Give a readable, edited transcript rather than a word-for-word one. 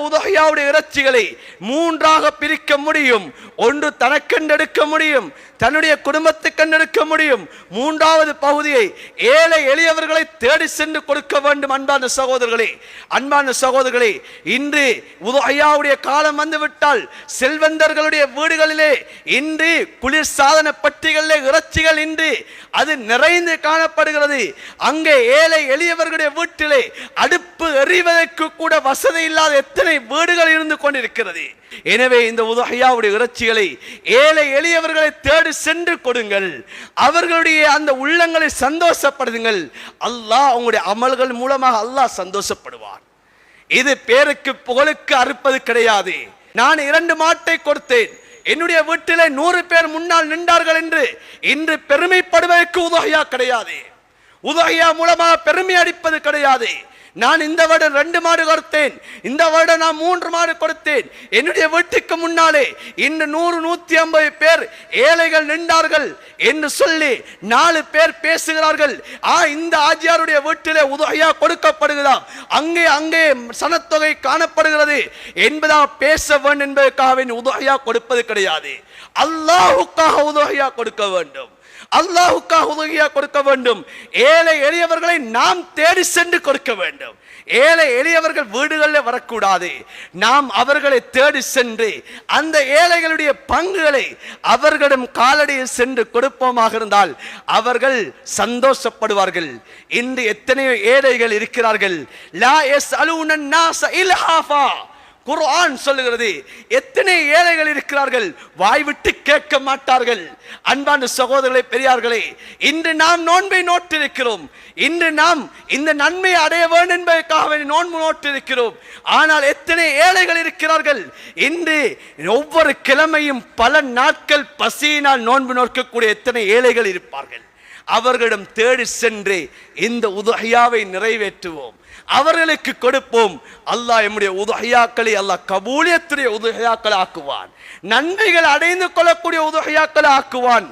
உதஹியாவுடைய இறைச்சிகளை மூன்றாக பிரிக்க முடியும். ஒன்று தனக்கென்று எடுக்க முடியும், தன்னுடைய குடும்பத்துக்கு எடுக்க முடியும். மூன்றாவது பகுதியை ஏழை எளியவர்களை தேடி சென்று கொடுக்க வேண்டும். அன்பான சகோதரர்களே, இன்று உதஹியாவுடைய காலம் வந்துவிட்டால் செல்வந்தர்களுடைய வீடுகளிலே இன்று குளிர் சாதன பட்டிகளிலே இறைச்சிகள் இன்று அது நிறைந்து காணப்படுகிறது. அங்கே ஏழை எளியவர்களுடைய வீட்டிலே அடுப்பு எறிவதற்கு கூட வசதி இல்லாத எத்தனை வீடுகள் இருந்து கொண்டிருக்கிறது. எனவே இந்த உதஹியாவுடைய இறைச்சிகளை ஏழை எளியவர்களை தேடி சென்று கொடுங்கள். அவர்களுடைய அந்த உள்ளங்களை சந்தோஷப்படுத்துங்கள். அல்லாஹ் உங்களுடைய அமல்கள் மூலமாக அல்லாஹ் சந்தோஷப்படுவார். இது பேருக்கு புகழுக்கு அறுப்பது கிடையாது. நான் 2 மாட்டை கொடுத்தேன், என்னுடைய வீட்டிலே 100 பேர் முன்னால் நின்றார்கள் என்று இன்று பெருமைப்படுவதற்கு உதஹியா கிடையாது. உதஹியா மூலமாக பெருமை அடிப்பது கிடையாது. நான் இந்த வருடம் 2 மாடு கொடுத்தேன், இந்த வருடம் நான் 3 மாடு கொடுத்தேன். என்னுடைய வீட்டுக்கு முன்னாலே இன்று 100-150 பேர் ஏழைகள் நின்றார்கள் என்று சொல்லி 4 பேர் பேசுகிறார்கள். இந்த ஆஜியாருடைய வீட்டிலே உதஹியா கொடுக்கப்படுகிறதாம், அங்கே சனத்தொகை காணப்படுகிறது என்பதா பேச வேண்டும் என்பதற்காக உதஹியா கொடுப்பது கிடையாது. அல்லாஹ்வுக்காக உதஹியா கொடுக்க வேண்டும். அல்லாஹ்வுக்காக உதவியா கொடுக்க வேண்டும். ஏழை எளியவர்களை நாம் தேடி சென்று கொடுக்க வேண்டும். ஏழை எளியவர்கள் வீடுகளில் வரக்கூடாது. நாம் அவர்களை தேடி சென்று அந்த ஏழைகளுடைய பங்குகளை அவர்களிடம் காலடியில் சென்று கொடுப்போமாக இருந்தால் அவர்கள் சந்தோஷப்படுவார்கள். இன்று எத்தனையோ ஏழைகள் இருக்கிறார்கள். லா யஸ்அலூன الناس இல்ஹாஃபா. குர்ஆன் சொல்லுகிறது, எத்தனை ஏழைகள் இருக்கிறார்கள், வாய்விட்டு கேட்க மாட்டார்கள். அன்பான சகோதரர்களே, பெரியார்களே, இன்று நாம் நோன்பை நோட்டிருக்கிறோம். இன்று நாம் இந்த நன்மை அடைய வேண்டும் என்பதற்காக நோன்பு நோட்டிருக்கிறோம். ஆனால் எத்தனை ஏழைகள் இருக்கிறார்கள். இன்று ஒவ்வொரு கிழமையும் பல நாட்கள் பசியினால் நோன்பு நோக்கக்கூடிய எத்தனை ஏழைகள் இருப்பார்கள். அவர்களிடம் தேடி சென்று இந்த உதஹியாவை நிறைவேற்றுவோம், அவர்களுக்கு கொடுப்போம். அல்லாஹ் நம்முடைய உதஹியாக்களை அல்லாஹ் கபூலியத்துடைய உதஹியாக்களை ஆக்குவான், நன்மைகள் அடைந்து கொள்ளக்கூடிய உதஹியாக்களை ஆக்குவான்.